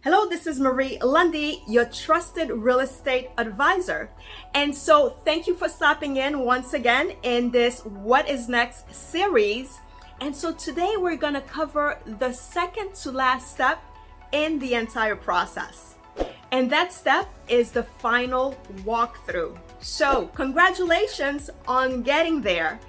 Hello, this is Marie Lundi, your trusted real estate advisor. And so thank you for stopping in once again in this What is Next series. And so today we're going to cover the second to last step in the entire process. And that step is the final walkthrough. So congratulations on getting there.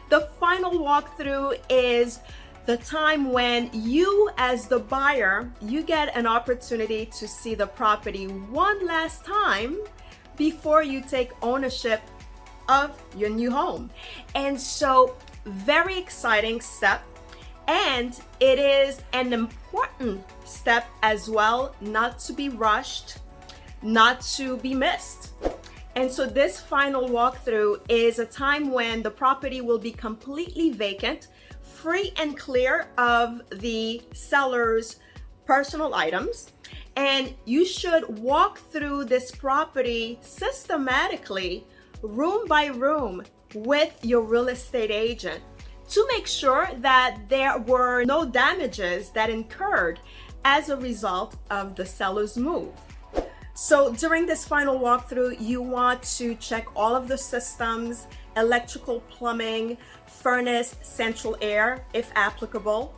The final walkthrough is the time when you, as the buyer, you get an opportunity to see the property one last time before you take ownership of your new home. And so, very exciting step. And it is an important step as well, not to be rushed, not to be missed. And so this final walkthrough is a time when the property will be completely vacant, free and clear of the seller's personal items. And you should walk through this property systematically, room by room, with your real estate agent to make sure that there were no damages that incurred as a result of the seller's move. So during this final walkthrough, you want to check all of the systems, electrical, plumbing, furnace, central air, if applicable.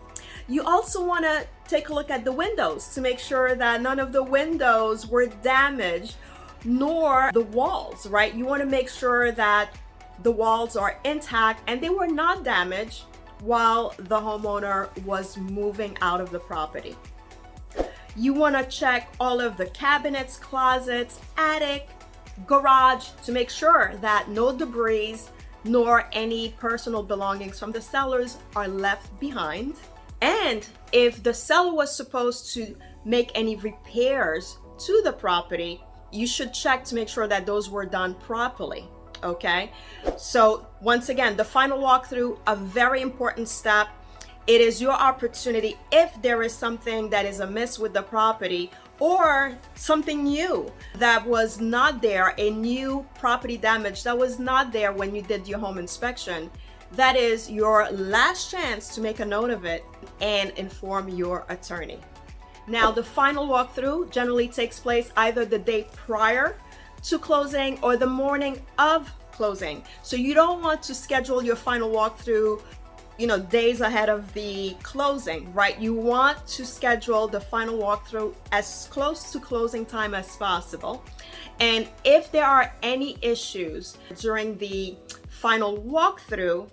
You also want to take a look at the windows to make sure that none of the windows were damaged, nor the walls, right? You want to make sure that the walls are intact and they were not damaged while the homeowner was moving out of the property. You want to check all of the cabinets, closets, attic, garage to make sure that no debris nor any personal belongings from the sellers are left behind. And if the seller was supposed to make any repairs to the property, you should check to make sure that those were done properly. Okay, so once again, the final walkthrough, a very important step. It is your opportunity, if there is something that is amiss with the property or something new that was not there, a new property damage that was not there when you did your home inspection, that is your last chance to make a note of it and inform your attorney. Now, the final walkthrough generally takes place either the day prior to closing or the morning of closing. So you don't want to schedule your final walkthrough days ahead of the closing, right? You want to schedule the final walkthrough as close to closing time as possible. And if there are any issues during the final walkthrough,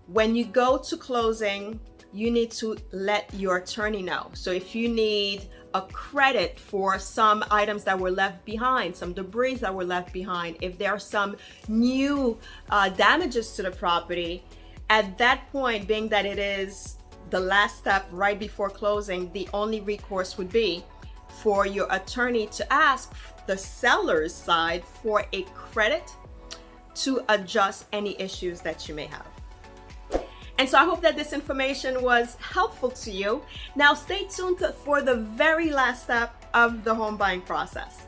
when you go to closing, you need to let your attorney know. So if you need a credit for some items that were left behind, some debris that were left behind, if there are some new damages to the property, at that point, being that it is the last step right before closing, the only recourse would be for your attorney to ask the seller's side for a credit to adjust any issues that you may have. And so I hope that this information was helpful to you. Now stay tuned for the very last step of the home buying process.